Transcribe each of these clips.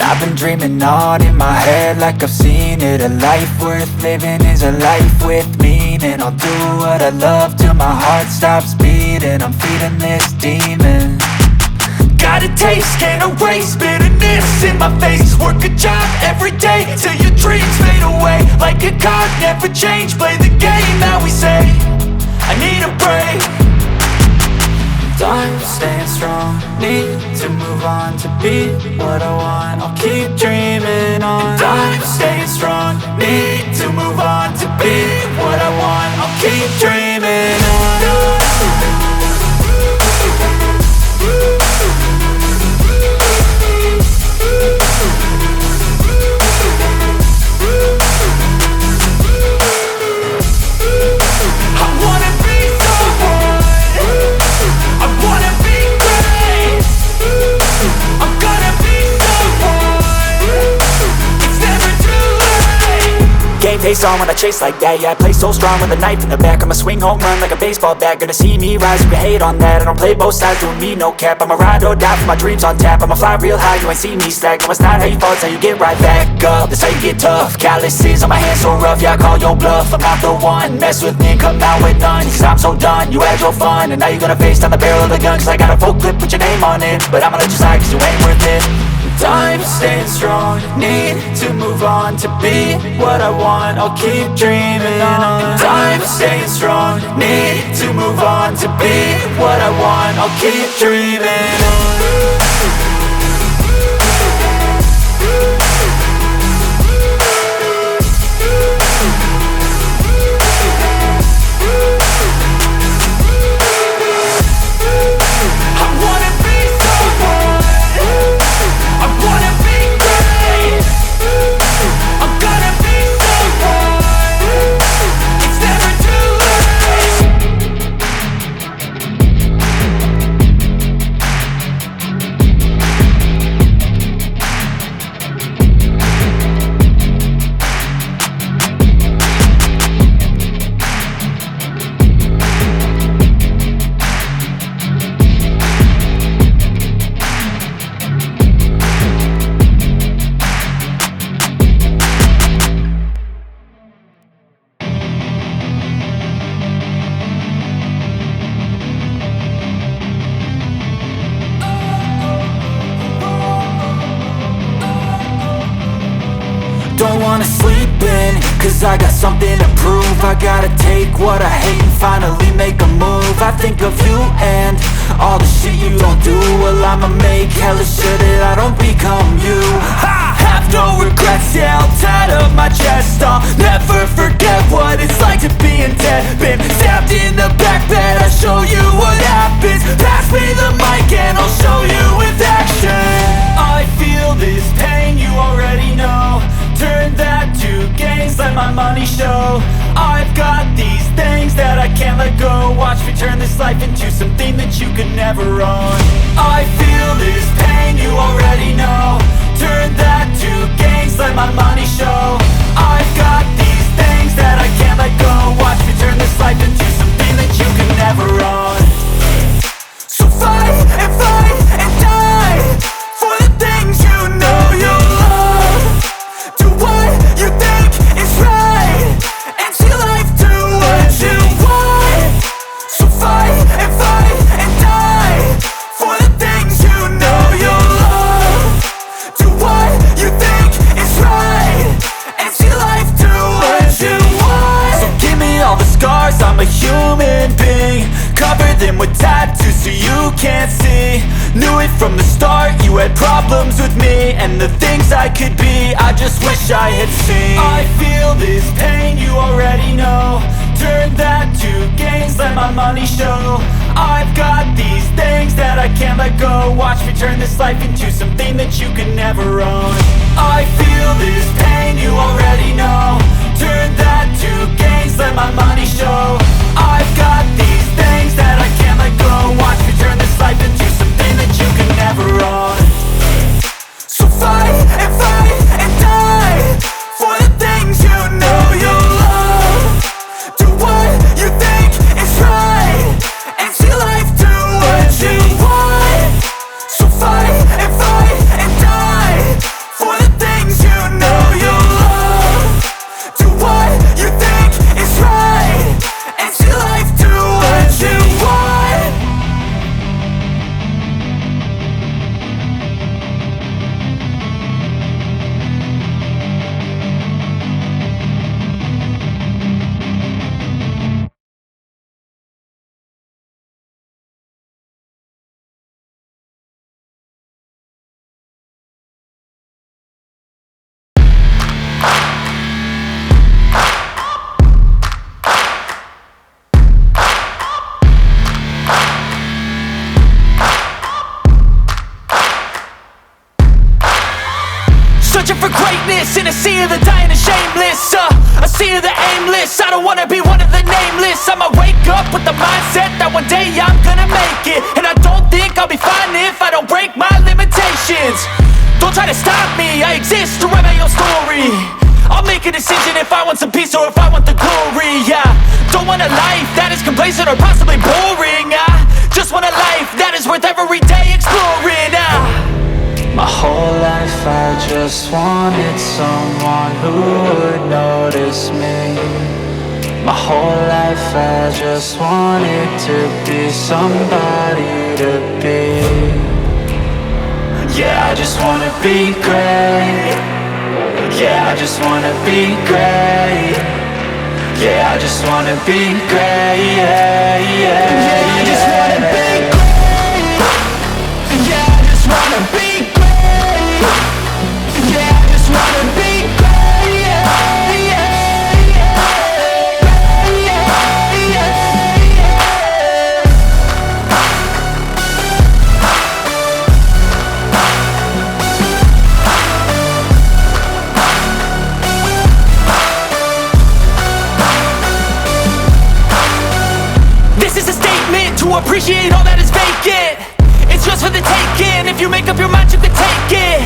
I've been dreaming on in my head like I've seen it. A life worth living is a life with meaning. I'll do what I love till my heart stops beating. I'm feeding this demon. Got a taste, can't erase bitterness in my face. Work a job every day till your dreams fade away. Like a card, never change, play the game that we say. I need a break. I'm staying strong, need to move on to be what I want. I'll keep dreaming on. I'm staying strong, need to move on to be what I want. I'll keep dreaming on. Face on when I chase like that. Yeah, I play so strong with a knife in the back. I'ma swing home run like a baseball bat. Gonna see me rise, you can hate on that. I don't play both sides, doing me no cap. I'ma ride or die for my dreams on tap. I'ma fly real high, you ain't see me slack. No, it's not how you fall, it's how you get right back up. That's how you get tough. Calluses on my hands so rough, yeah, I call your bluff. I'm not the one, mess with me and come out with none. Cause I'm so done, you had your fun. And now you're gonna face down the barrel of the gun. Cause I got a full clip with your name on it. But I'ma let you slide cause you ain't worth it. I'm staying strong, need to move on to be what I want. I'll keep dreaming on. I'm staying strong, need to move on to be what I want. I'll keep dreaming on. Don't wanna sleep in, cause I got something to prove. I gotta take what I hate and finally make a move. I think of you and all the shit you don't do. Well, I'ma make hella sure that I don't become you. I have no regrets, yeah, I'll tie up my chest. I'll never forget what it's like to be in debt. Been stabbed in the back bed, I'll show you what happens. Pass me the mic and I'll show you with action. I feel this pain, you already know. Turn that to gains, let my money show. I've got these things that I can't let go. Watch me turn this life into something that you could never own. I feel this pain, you already know. Turn that to gains, let my money show. I've got these things that I can't let go. Watch me turn this life into something that you could never own. So fight and die for the things you know you love. Do what you think is right and see life do what you want. So fight and die for the things you know you love. Do what you think is right and see life do what you want. So give me all the scars, I'm a human being. Cover them with tattoos so you can't see. Knew it from the start, you had problems with me and the things I could be, I just wish I had seen. I feel this pain, you already know. Turn that to gains, let my money show. I've got these things that I can't let go. Watch me turn this life into something that you can never own. I feel this pain, you already know. Turn that to gains, let my money show. I've got these things that I can't let go. Watch me turn this life into something that you can never own. So fight and die for the things you know you love. Do what you think is right and see life do me. I exist to write my own story. I'll make a decision if I want some peace or if I want the glory. Yeah, don't want a life that is complacent or possibly boring. I just want a life that is worth every day exploring. My whole life I just wanted someone who would notice me. My whole life I just wanted to be somebody to be. Yeah, I just wanna be great. Yeah, I just wanna be great. Yeah, I just wanna be great. Yeah, yeah, yeah, I just wanna be great. Yeah, I just wanna be great. Yeah, I just wanna be great. Yeah, yeah, yeah, yeah, yeah. This is a statement to appreciate all that is vacant. It's just for the taking. If you make up your mind, you can take it.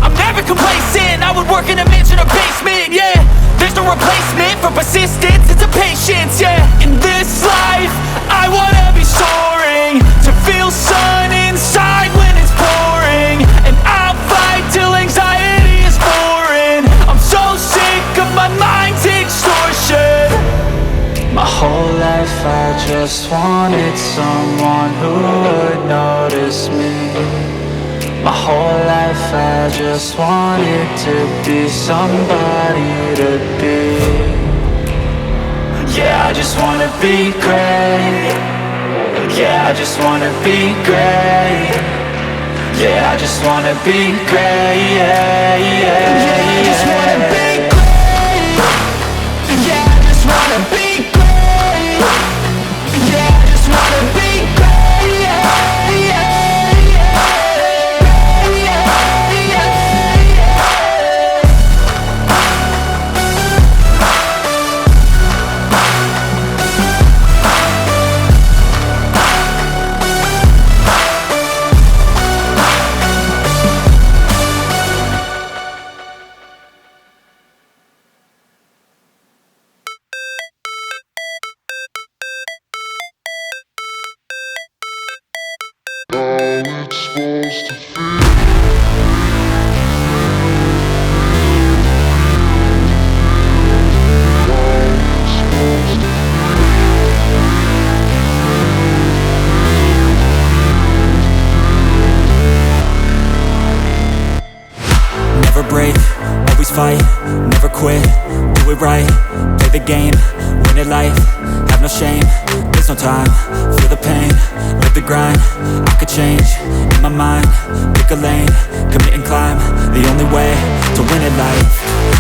I'm never complacent. I would work in a mansion or basement, yeah. There's no replacement for persistence, it's a patience, yeah. In this life, I wanna be soaring, to feel sun inside when it's pouring. And I'll fight till anxiety is foreign. I'm so sick of my mind's extortion. My whole life I just wanted someone who would notice me. My whole life I just wanted to be somebody to be. Yeah, I just wanna be great. Yeah, I just wanna be great. Yeah, I just wanna be great. Yeah, yeah, yeah, I just wanna be great. Yeah, I just wanna be great. Yeah, I just wanna be great. Yeah, yeah. Never break, always fight, never quit, do it right, play the game, win it life, have no shame, there's no time, feel the pain, live the grind, I could change, in my mind, pick a lane, commit and climb, the only way to win it life.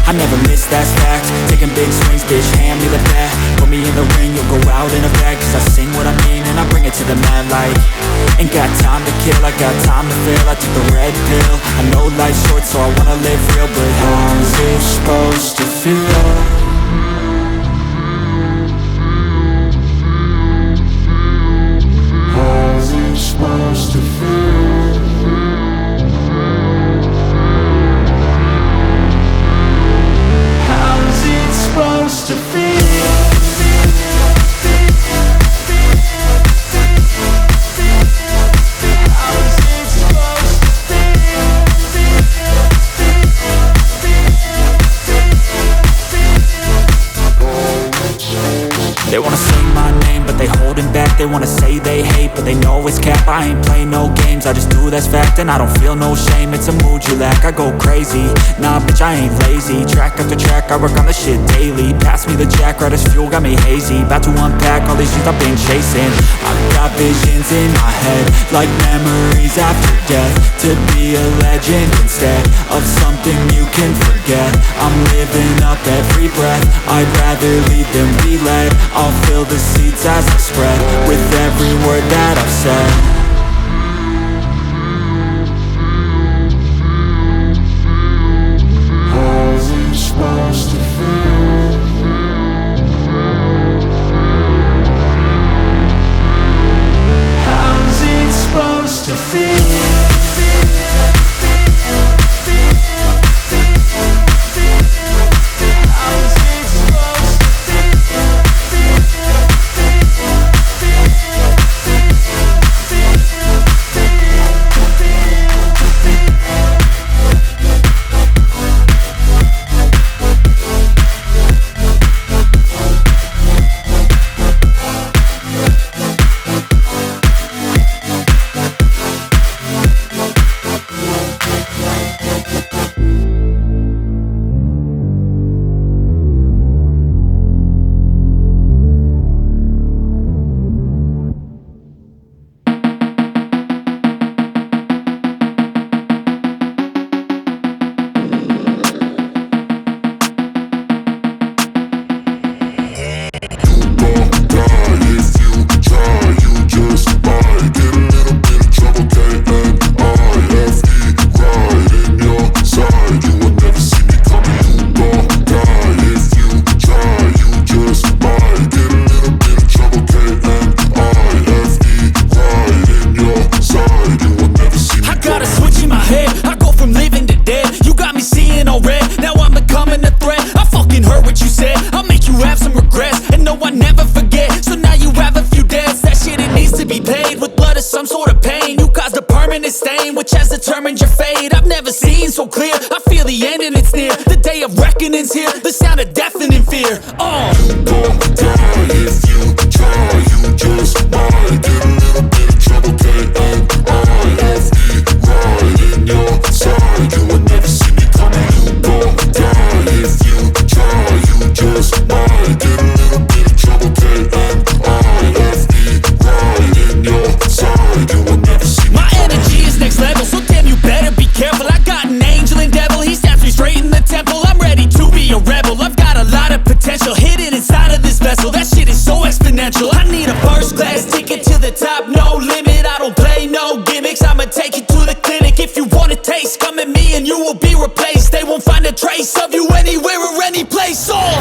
I never miss, that's fact, taking big swings, bitch, hand me the bat, put me in the ring, you'll go out in a bag, cause I sing what I mean and I bring it to the mad light. Ain't got time to kill, I got time to feel, I took the red pill, I know life's short so I wanna live real, but how's it supposed to feel? How's it supposed to feel? How's it supposed to feel? They wanna say my name, but they holding back. They wanna say they hate, but they know it's cap. I ain't play no games, I just do that's fact. And I don't feel no shame, it's a mood you lack. I go crazy, nah bitch I ain't lazy. Track after track, I work on this shit daily. Pass me the jack, right as fuel, got me hazy. About to unpack all these things I've been chasing. I've got visions in my head, like memories after death. To be a legend instead of something you can forget. I'm living up every breath, I'd rather lead than be led. I'll fill the seats as I spread, with every word that I've said. How's it supposed to feel? How's it supposed to feel? which has determined your fate. I've never seen so clear, I feel the end and it's near. The day of reckoning's here, the sound of deafening fear. You gon' die if you try, you just might get a little bit of trouble, K-A-I-F-E, right in your side, you will never see me coming. You gon' die if you try, you just might get a little bit of trouble, K-A-I-F-E, right in your side, you will never see me My coming. energy is next level, so damn you better be careful. I got an angel and devil, he snaps me straight in the temple. I'm ready to be a rebel, I've got a lot of potential hidden inside of this vessel. That shit is so exponential. I need a first class ticket to the top, no limit. I don't play no gimmicks, I'ma take you to the clinic. If you want a taste, come at me and you will be replaced. They won't find a trace of you anywhere or any place. Oh,